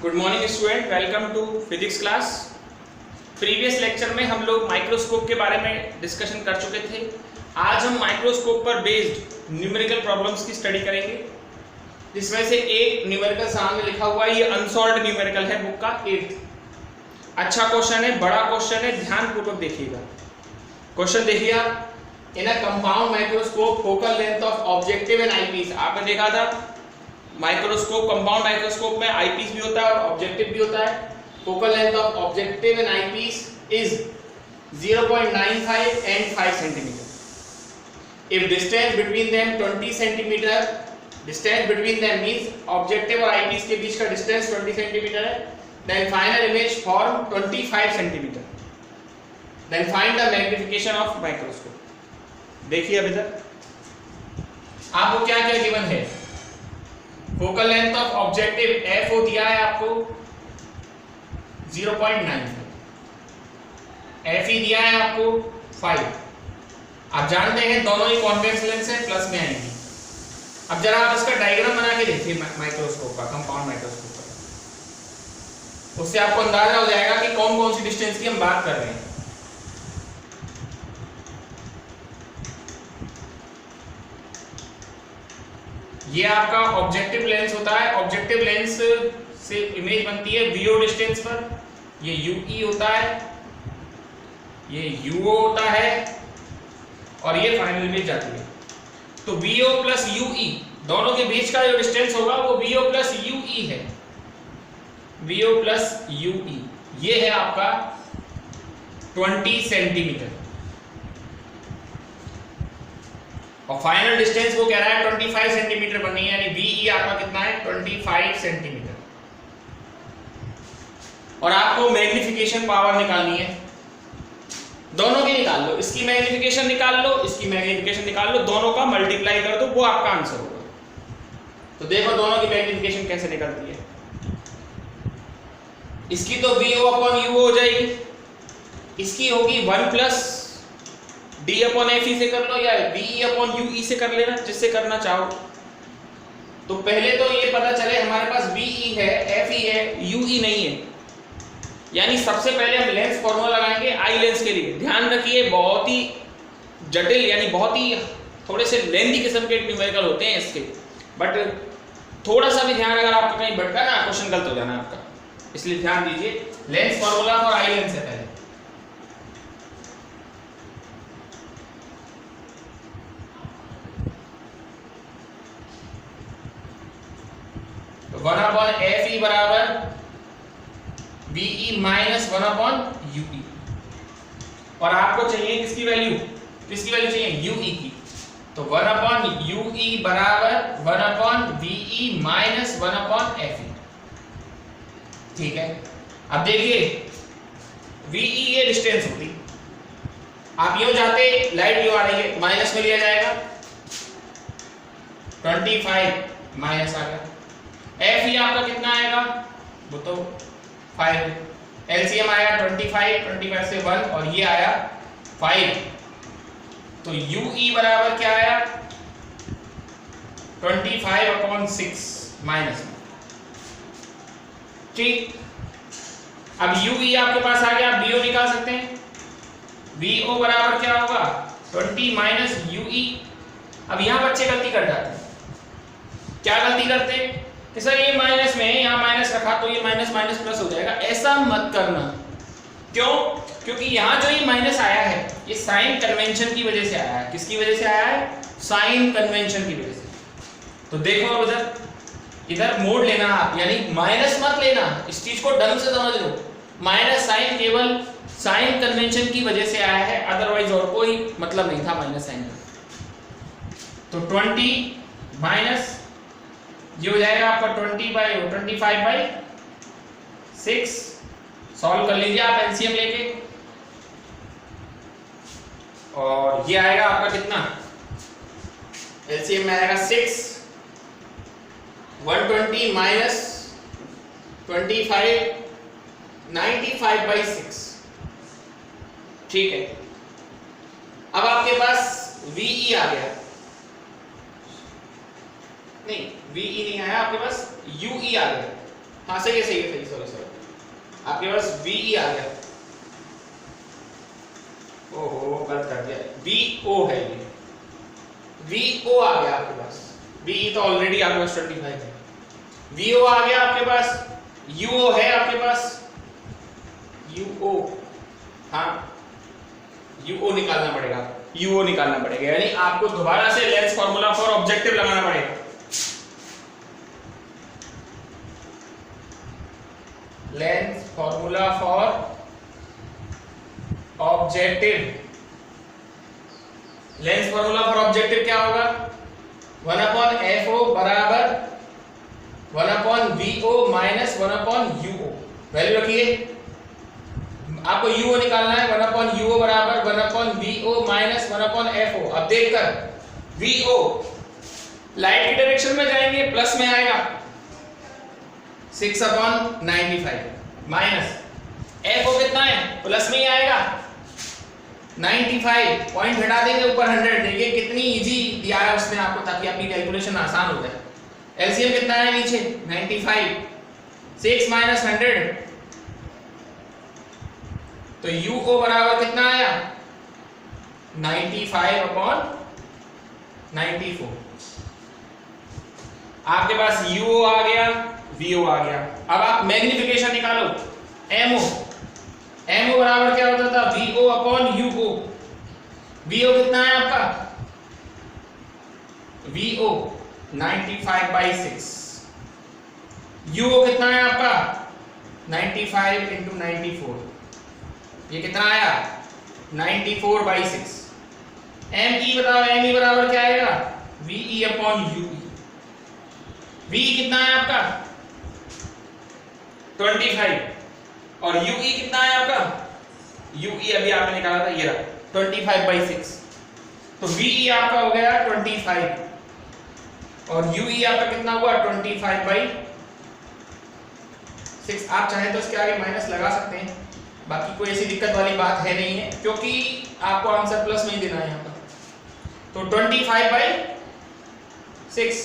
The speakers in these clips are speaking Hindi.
Good morning student, welcome to physics class. Previous lecture में हम लोग माइक्रोस्कोप के बारे में डिस्कशन कर चुके थे। आज हम माइक्रोस्कोप पर बेस्ड न्यूमेरिकल प्रॉब्लम्स की स्टडी करेंगे, जिसमें से एक न्यूमेरिकल सामने लिखा हुआ है। ये अनसॉल्व्ड न्यूमेरिकल है, बुक का 8th। अच्छा क्वेश्चन है, बड़ा क्वेश्चन है, ध्यानपूर्वक देखिएगा। क्वेश्चन देखिए आप, in a compound microscope focal length of objective and eyepiece. आपने देखा था माइक्रोस्कोप, कंपाउंड माइक्रोस्कोप में आईपीस भी होता है और ऑब्जेक्टिव भी होता है। Focal length of objective and eyepiece is 0.95 and 5 centimetre. If distance between them 20 centimetre, distance between them means objective और आईपीस के बीच का डिस्टेंस 20 सेंटीमीटर है, then final image form 25 centimetre. Then find the magnification of microscope. देखिए अभी तक आपको क्या क्या गिवन है। Focal length of objective F O दिया है आपको 0.95, एफ ई दिया है आपको 5। आप जानते हैं दोनों ही कॉन्वेक्स लेंस है, प्लस में आएंगी। अब जरा आप इसका डायग्राम बना के देखिए माइक्रोस्कोप का, कंपाउंड माइक्रोस्कोप का, उससे आपको अंदाजा हो जाएगा कि कौन कौन सी डिस्टेंस की हम बात कर रहे हैं। ये आपका ऑब्जेक्टिव लेंस होता है। ऑब्जेक्टिव लेंस से इमेज बनती है वीओ डिस्टेंस पर। ये यूई होता है, ये यूओ होता है और ये फाइनल इमेज जाती है। तो वीओ प्लस यूई दोनों के बीच का जो डिस्टेंस होगा वो वीओ प्लस यूई है। वीओ प्लस यूई ये है आपका 20 सेंटीमीटर और फाइनल डिस्टेंस वो कह रहा है 25 सेंटीमीटर बननी है, यानी वीई आपका कितना है 25 सेंटीमीटर। और आपको मैग्निफिकेशन पावर निकालनी है, दोनों की निकाल लो। इसकी मैग्निफिकेशन निकाल लो, इसकी मैग्निफिकेशन निकाल लो, दोनों का मल्टीप्लाई कर दो, वो आपका आंसर होगा। तो देखो दोनों की मैग्निफिकेशन कैसे निकलती है। इसकी तो वी ओ अपॉन यू हो जाएगी, इसकी होगी 1 plus D upon F E से कर लो या वी अपॉन यू ई से कर लेना, जिससे करना चाहो। तो पहले तो ये पता चले हमारे पास वी ई है, एफ ई है, यू ई नहीं है। यानी सबसे पहले हम लेंस फॉर्मूला लगाएंगे आई लेंस के लिए। ध्यान रखिए बहुत ही जटिल, यानी बहुत ही थोड़े से लेंथी किस्म के न्यूमेरिकल होते हैं इसके, बट थोड़ा सा भी ध्यान अगर आपका कहीं भटका ना, क्वेश्चन गलत हो जाना आपका, इसलिए ध्यान दीजिए। लेंस फॉर्मूला और आई लेंस है पहले। तो 1 अपॉन एफ ई बराबर वीई माइनस 1 अपॉन यूई। और आपको चाहिए किसकी वैल्यू, किसकी वैल्यू चाहिए, यूई की। तो 1 अपॉन यूई बराबर 1 upon VE minus 1 upon F E. ठीक है, अब देखिए वीई ये डिस्टेंस होती, आप यूं जाते, लाइट यूं आ रही है, माइनस में लिया जाएगा, 25 माइनस आ गया। एफ ई आपका कितना आएगा, वो तो 5, एलसीएम आया 25 से 1 और ये आया 5। तो यूई बराबर क्या आया 25 अपॉन 6 माइनस। ठीक, अब यूई आपके पास आ गया, बीओ निकाल सकते हैं। वीओ बराबर क्या होगा 20 माइनस यूई। अब यहां बच्चे गलती कर जाते हैं। क्या गलती करते हैं कि सर ये माइनस में है, यहाँ माइनस रखा तो ये माइनस माइनस प्लस हो जाएगा। ऐसा मत करना। क्यों? क्योंकि यहाँ जो ये माइनस आया है ये साइन कन्वेंशन की वजह से आया है। किसकी वजह से आया है, साइन कन्वेंशन की वजह से। तो देखो अब इधर मोड़ लेना आप, यानी माइनस मत लेना, इस चीज को ढंग से समझ लो। माइनस साइन केवल साइन कन्वेंशन की वजह से आया है, अदरवाइज और कोई मतलब नहीं था माइनस साइन का। तो 20 माइनस ये हो जाएगा आपका 25/6। सॉल्व कर लीजिए आप एलसीएम लेके, और ये आएगा आपका कितना, एलसीएम में आएगा 6। 120 माइनस 25 95/6। ठीक है, अब आपके पास वीई आ गया, नहीं वीई नहीं आया, आपके पास यूई आ गया। हाँ सही है, सॉरी आपके पास VE आ गया। ओहो गलत कर दिया, VO है ये, VO आ गया आपके पास। VE तो ऑलरेडी आपके पास 25 है, VO आ गया आपके पास। UO है आपके पास, UO, हाँ UO निकालना पड़ेगा, UO निकालना पड़ेगा, यानी आपको दोबारा से लेंस फॉर्मूला फॉर ऑब्जेक्टिव लगाना पड़ेगा। Lens formula for objective, lens formula for objective क्या होगा? 1/FO बराबर 1/VO माइनस 1/UO। वैल्यू रखिए, आपको UO निकालना है, 1/UO बराबर 1/VO माइनस 1/FO। अब देखकर VO लाइट की डायरेक्शन में जाएंगे, प्लस में आएगा 6/95 माइनस FO कितना है, प्लस में ही आएगा 95, पॉइंट हटा देंगे ऊपर 100। देखिए कितनी इजी दिया है उसने आपको, ताकि आपकी कैलकुलेशन आसान हो जाए। एलसीएम कितना है नीचे 95, 6 माइनस 100, तो UO बराबर कितना आया 95/94। आपके पास UO आ गया, VO आ गया। अब आप मैग्निफिकेशन निकालो, MO बराबर क्या होता था VO/UO। VO कितना है आपका, VO 95/6, UO कितना है आपका 95 × 94, ये कितना आया 94/6। ME बताओ, ME बराबर क्या आएगा VE/UE। VE कितना है आपका 25 और UE कितना है आपका, UE अभी आपने निकाला था, ये रहा 25/6। तो VE आपका हो गया 25 और UE आपका कितना हुआ 25/6। आप चाहे तो इसके आगे माइनस लगा सकते हैं, बाकी कोई ऐसी दिक्कत वाली बात है नहीं है, क्योंकि आपको आंसर प्लस में ही देना है यहाँ पर। तो 25/6,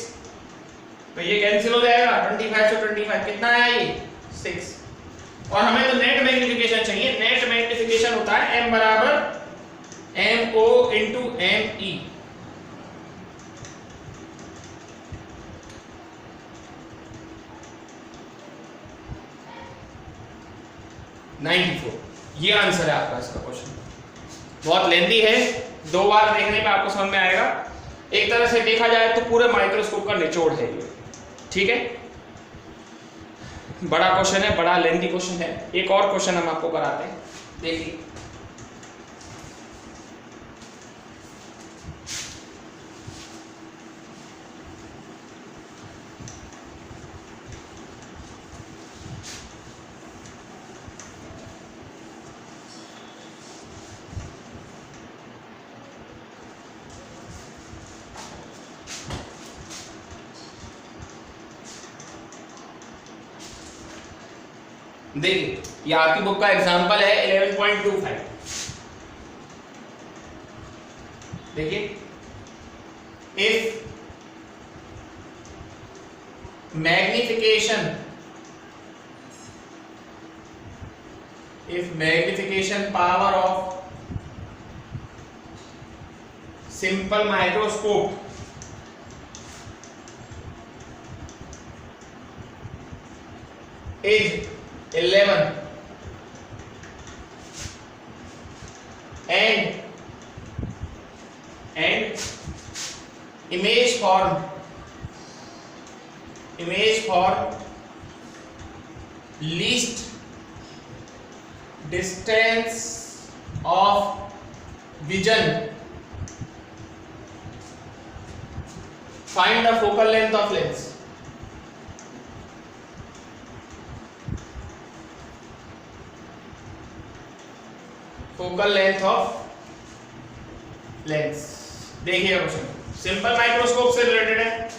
तो ये कैंसिल हो जाएगा, 25 से 25 कितना आया ये 6। और हमें तो नेट मैग्निफिकेशन चाहिए। नेट मैग्निफिकेशन होता है M बराबर MO × ME। ये आंसर है आपका इसका क्वेश्चन। बहुत लेंथी है, 2 बार देखने पे आपको समझ में आएगा। एक तरह से देखा जाए तो पूरे माइक्रोस्कोप का निचोड़ है ये, ठीक है। बड़ा क्वेश्चन है, बड़ा लेंथी क्वेश्चन है। एक और क्वेश्चन हम आपको कराते हैं, देखिए। देखिए ये आपकी बुक का एग्जांपल है 11.25। देखिए, if magnification power of simple microscope is 11 and image form least distance of vision, find the focal length of lens। Focal length of lens. देखिए क्वेश्चन सिंपल माइक्रोस्कोप से रिलेटेड है।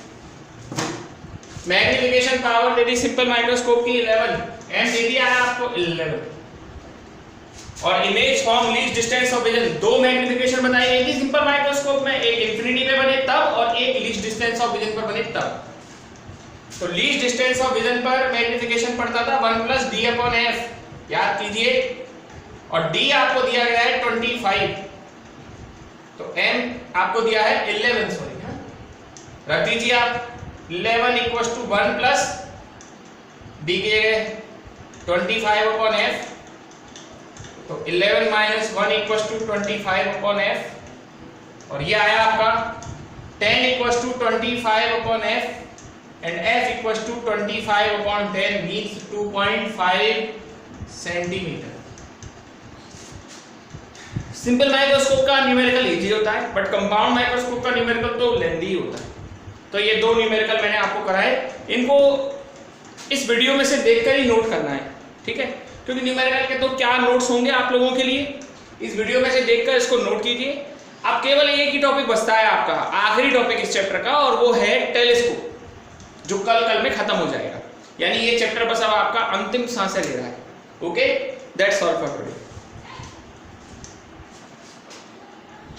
मैग्निफिकेशन पावर दे दी सिंपल माइक्रोस्कोप की 11, एम दे दिया है आपको 11, और image form least distance of vision. 2 magnification बताई गई थी सिंपल माइक्रोस्कोप में, एक इंफिनिटी पे बने तब और एक लीस्ट डिस्टेंस ऑफ विजन पर बने तब। तो लीस्ट डिस्टेंस ऑफ विजन पर मैग्निफिकेशन पड़ता था 1 + d/f, याद कीजिए, और d आपको दिया गया है 25, तो m आपको दिया है 11, सॉरी, हाँ, रख दीजिए आप 11 = 1 + d की जगह 25/f, तो 11 - 1 = 25/f, और ये आया आपका 10 = 25/f and f = 25/10 means 2.5 centimetre. Simple microscope का न्यूमेरिकल इजी होता है, बट कंपाउंड माइक्रोस्कोप का न्यूमेरिकल तो लेंथी होता है। तो ये दो न्यूमेरिकल मैंने आपको कराए, इनको इस वीडियो में से देखकर ही नोट करना है, ठीक है, क्योंकि न्यूमेरिकल के तो क्या नोट्स होंगे आप लोगों के लिए, इस वीडियो में से देखकर इसको नोट कीजिए। अब केवल एक ही टॉपिक बचता है आपका, आखिरी टॉपिक इस चैप्टर का, और वो है टेलीस्कोप, जो कल में खत्म हो जाएगा। यानी ये चैप्टर बस अब आपका अंतिम सांसें ले रहा है। Okay, that's all for today.